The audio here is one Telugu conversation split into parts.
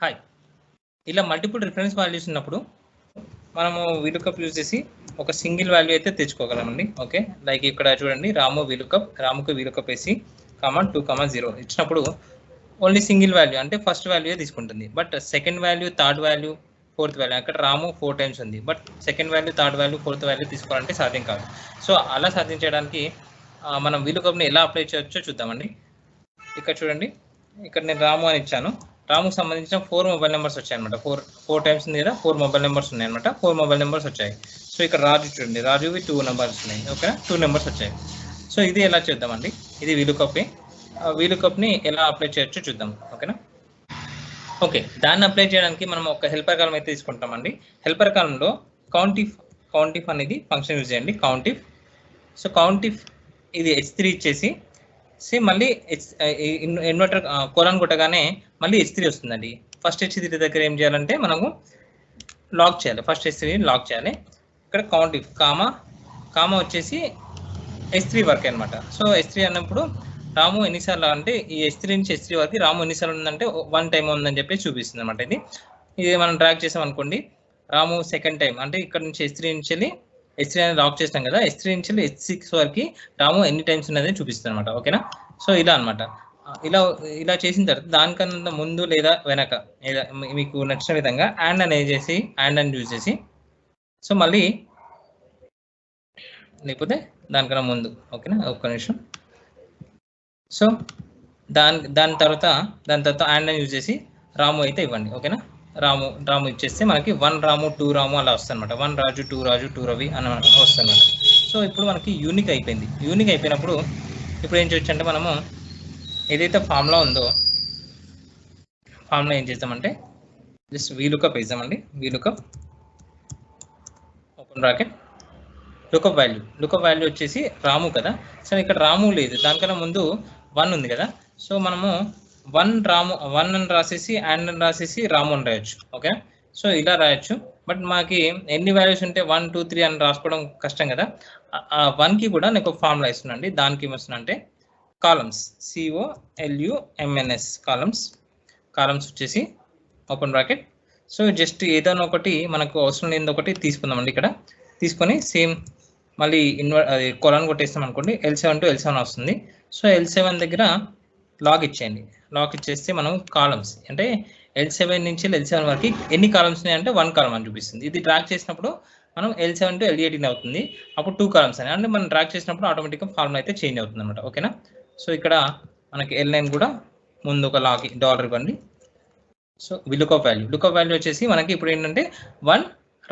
హాయ్. ఇలా మల్టిపుల్ రిఫరెన్స్ వాల్యూస్ ఉన్నప్పుడు మనము వీలుకప్ యూజ్ చేసి ఒక సింగిల్ వాల్యూ అయితే తెచ్చుకోగలమండి. ఓకే, లైక్ ఇక్కడ చూడండి, రాముకు వీలుకప్ వేసి 2, 0 ఇచ్చినప్పుడు ఓన్లీ సింగిల్ వాల్యూ అంటే ఫస్ట్ వాల్యూ తీసుకుంటుంది. But second value, third value, fourth value, అక్కడ రాము 4 టైమ్స్ ఉంది. But second value, third value, fourth value తీసుకోవాలంటే సాధ్యం కాదు. సో అలా సాధించడానికి మనం వీలుకప్ని ఎలా అప్లై చేయొచ్చో చూద్దామండి. ఇక్కడ చూడండి, ఇక్కడ నేను రాము అని ఇచ్చాను. రాముకు సంబంధించిన 4 మొబైల్ నెంబర్స్ వచ్చాయి అనమాట. ఫోర్ టైమ్స్ ఉంది కదా, 4 మొబైల్ నెంబర్స్ ఉన్నాయి అనమాట. 4 మొబైల్ నెంబర్స్ వచ్చాయి. సో ఇక్కడ రాజు చూడండి, రాజువి 2 నెంబర్స్ ఉన్నాయి. ఓకేనా, 2 నెంబర్స్ వచ్చాయి. సో ఇది ఎలా చేద్దామండి, ఇది వీలుకప్ని ఎలా అప్లై చేయొచ్చో చూద్దాం. ఓకేనా, ఓకే, దాన్ని అప్లై చేయడానికి మనం ఒక హెల్పర్ కాలం అయితే తీసుకుంటామండి. హెల్పర్ కాలంలో కౌంటిఫ్ అనేది ఫంక్షన్ యూజ్ చేయండి, కౌంటిఫ్. సో కౌంటిఫ్ ఇది H3 ఇచ్చేసి మళ్ళీ ఇన్వర్టర్ కోలన్ కొట్టగానే మళ్ళీ H3 వస్తుందండి. ఫస్ట్ H3 దగ్గర ఏం చేయాలంటే మనము లాక్ చేయాలి, ఫస్ట్ H3 లాక్ చేయాలి. ఇక్కడ కౌంటిఫ్ కామా వచ్చేసి H3 వరకు అనమాట. సో H3 అన్నప్పుడు రాము ఎన్నిసార్లు అంటే ఈ H3 నుంచి H3 వరకు రాము ఎన్నిసార్లు ఉందంటే 1 టైం ఉందని చెప్పి చూపిస్తుంది అనమాట. ఇది మనం ట్రాక్ చేసాం అనుకోండి, రాము సెకండ్ టైం అంటే ఇక్కడ నుంచి H3 నుంచి వెళ్ళి H3 అనేది లాక్ చేస్తాం కదా, H3 నుంచి H6 వరకు రాము ఎన్ని టైమ్స్ ఉన్నది చూపిస్తుంది అనమాట. ఓకేనా, సో ఇలా అనమాట. ఇలా చేసిన తర్వాత దానికన్నా ముందు లేదా వెనక మీకు నచ్చిన విధంగా అండ్ అని యూజ్ చేసి సో మళ్ళీ లేకపోతే దానికన్నా ముందు. ఓకేనా, ఒక్క నిమిషం. సో దాని తర్వాత అండ్ అని యూజ్ చేసి రాము అయితే ఇవ్వండి. ఓకేనా, రాము ఇచ్చేస్తే మనకి 1 రాము 2 రాము అలా వస్తుంది అనమాట. 1 రాజు 2 రాజు 2 రవి అని వస్తుంది అనమాట. సో ఇప్పుడు మనకి యూనిక్ అయిపోయింది. యూనిక్ అయిపోయినప్పుడు ఇప్పుడు ఏం చేయొచ్చు అంటే మనము ఏదైతే ఫార్ములా ఉందో ఫార్ములా ఏం చేద్దామంటే జస్ట్ వీలుకప్ వేద్దామండి. VLOOKUP open bracket lookup value వచ్చేసి రాము కదా. సరే ఇక్కడ రాము లేదు, దానికన్నా ముందు 1 ఉంది కదా. సో మనము 1 అని రాసేసి అండ్ అని రాసేసి రాము అని రాయొచ్చు. ఓకే, సో ఇలా రాయొచ్చు. బట్ మాకి ఎన్ని వాల్యూస్ ఉంటే 1, 2, 3 అని రాసుకోవడం కష్టం కదా. 1కి కూడా నేను ఒక ఫార్ములా ఇస్తున్నాండి. దానికి ఏమొస్తున్నా అంటే కాలమ్స్, COLUMNS కాలమ్స్ వచ్చేసి ఓపెన్ బ్రాకెట్. సో జస్ట్ ఏదైనా ఒకటి మనకు అవసరం లేని ఒకటి తీసుకుందామండి. ఇక్కడ తీసుకొని సేమ్ మళ్ళీ కొలన్ కొట్టేస్తాం అనుకోండి, L7 to L7 వస్తుంది. సో L7 దగ్గర లాక్ ఇచ్చేయండి. లాక్ ఇచ్చేస్తే మనం కాలమ్స్ అంటే L7 నుంచి L7 వరకు ఎన్ని కాలమ్స్ ఉన్నాయంటే 1 కాలమ్ అని చూపిస్తుంది. ఇది డ్రాగ్ చేసినప్పుడు మనం L7 to L18 అవుతుంది. అప్పుడు 2 కాలమ్స్ అని అంటే మనం డ్రాగ్ చేసినప్పుడు ఆటోమేటిక్గా ఫార్ములా అయితే చేంజ్ అవుతుంది అనమాట. ఓకేనా, సో ఇక్కడ మనకి L9 కూడా ముందు ఒక లాక్ $, ఇవ్వండి. సో లుకప్ వాల్యూ వచ్చేసి మనకి ఇప్పుడు ఏంటంటే 1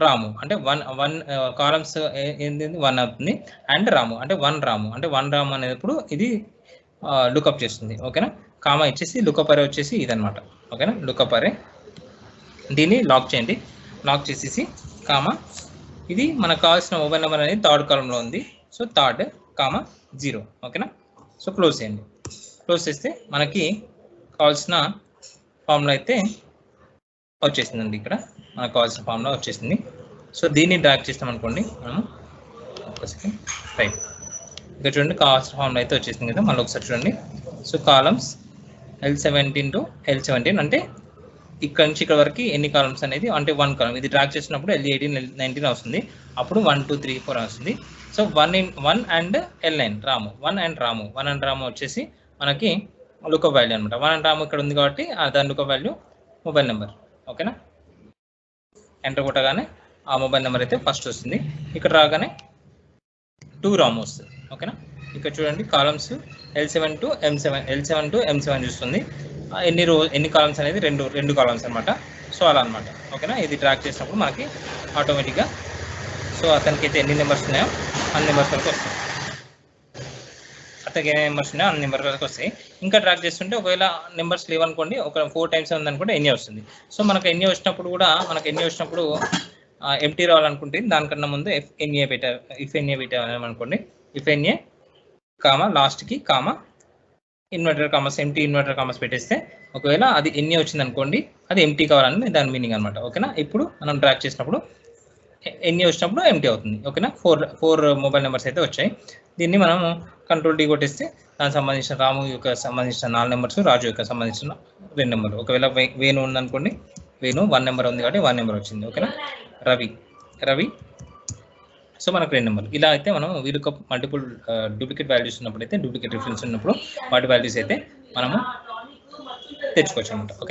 రాము అంటే 1 కాలమ్స్ ఏంటి 1 అవుతుంది. అండ్ రాము అంటే 1 రాము అనేటప్పుడు ఇది లుకప్ చేస్తుంది. ఓకేనా, కామా ఇచ్చేసి లుకప్ అరే వచ్చేసి ఇదనమాట. ఓకేనా, లుకప్ అరే దీన్ని లాక్ చేయండి. లాక్ చేసేసి కామా ఇది మనకు కావాల్సిన మొబైల్ నెంబర్ అనేది థర్డ్ కాలంలో ఉంది. సో 3, 0. ఓకేనా, సో క్లోజ్ చేయండి. క్లోజ్ చేస్తే మనకి కావాల్సిన ఫార్ములా అయితే వచ్చేసిందండి. ఇక్కడ మనకు కావాల్సిన ఫార్ములా వచ్చేసింది. సో దీన్ని డ్రాగ్ చేస్తాం అనుకోండి మనము. ఒక సెకండ్, రైట్, ఇక్కడ చూడండి కావాల్సిన ఫార్ములా అయితే వచ్చేసింది కదా. మళ్ళీ ఒకసారి చూడండి. So columns L17 to L17 అంటే ఇక్కడ నుంచి ఇక్కడ వరకు ఎన్ని కాలమ్స్ అనేది అంటే 1 కాలమ్. ఇది డ్రాగ్ చేసినప్పుడు L18, L19 వస్తుంది. అప్పుడు 1, 2, 3, 4 వస్తుంది. So 1 and L9 Ramu 1 and రాము వచ్చేసి మనకి లుకప్ వాల్యూ అనమాట. 1 and రాము ఇక్కడ ఉంది కాబట్టి దాని లుకప్ వాల్యూ మొబైల్ నెంబర్. ఓకేనా, ఎంటర్ కొట్టగానే ఆ మొబైల్ నెంబర్ అయితే ఫస్ట్ వస్తుంది. ఇక్కడ రాగానే 2 రాము వస్తుంది. ఓకేనా, ఇక్కడ చూడండి కాలమ్స్ L7 to M7 చూస్తుంది. ఎన్ని కాలమ్స్ అనేది రెండు కాలమ్స్ అనమాట. సో అలా అనమాట. ఓకేనా, ఇది ట్రాక్ చేసినప్పుడు మనకి ఆటోమేటిక్గా సో అతనికి అయితే ఎన్ని నెంబర్స్ ఉన్నాయో అన్ని నెంబర్స్ వరకు వస్తాయి. అతనికి ఎన్ని నెంబర్స్ ఉన్నాయో అన్ని నెంబర్ వరకు వస్తాయి. ఇంకా ట్రాక్ చేస్తుంటే ఒకవేళ నెంబర్స్ లేవనుకోండి, ఒక 4 టైమ్స్ ఉందనుకుంటే ఎన్ని వస్తుంది. సో మనకు ఎన్ని వచ్చినప్పుడు ఎంటీ రావాలనుకుంటే దానికన్నా ముందు ఇఫ్ ఎన్ఏ పెట్టామనుకోండి. ఇఫ్ ఎన్ఏ కామా లాస్ట్కి comma inverter commerce empty inverter commerce పెట్టేస్తే ఒకవేళ అది ఎన్ని వచ్చింది అనుకోండి, అది ఎంటీ కావాలని దాని మీనింగ్ అనమాట. ఓకేనా, ఇప్పుడు మనం డ్రాగ్ చేసినప్పుడు ఎన్ని వచ్చినప్పుడు ఎంటీ అవుతుంది. ఓకేనా, ఫోర్ మొబైల్ నెంబర్స్ అయితే వచ్చాయి. దీన్ని మనం కంట్రోల్ డి కొట్టేస్తే దానికి సంబంధించిన రాము యొక్క సంబంధించిన 4 నెంబర్స్, రాజు యొక్క సంబంధించిన 2 నెంబర్లు. ఒకవేళ వేణు ఉందనుకోండి, వేణు 1 నెంబర్ ఉంది కాబట్టి 1 నెంబర్ వచ్చింది. ఓకేనా, రవి సో మనకు 2 నెంబర్లు. ఇలా అయితే మనం వీళ్ళకి మల్టిపుల్ డూప్లికేట్ వాల్యూస్ ఉన్నప్పుడు అయితే, డూప్లికేట్ రిఫరెన్స్ ఉన్నప్పుడు వాటి వాల్యూస్ అయితే మనము తెచ్చుకోవచ్చు అనమాట. ఓకే.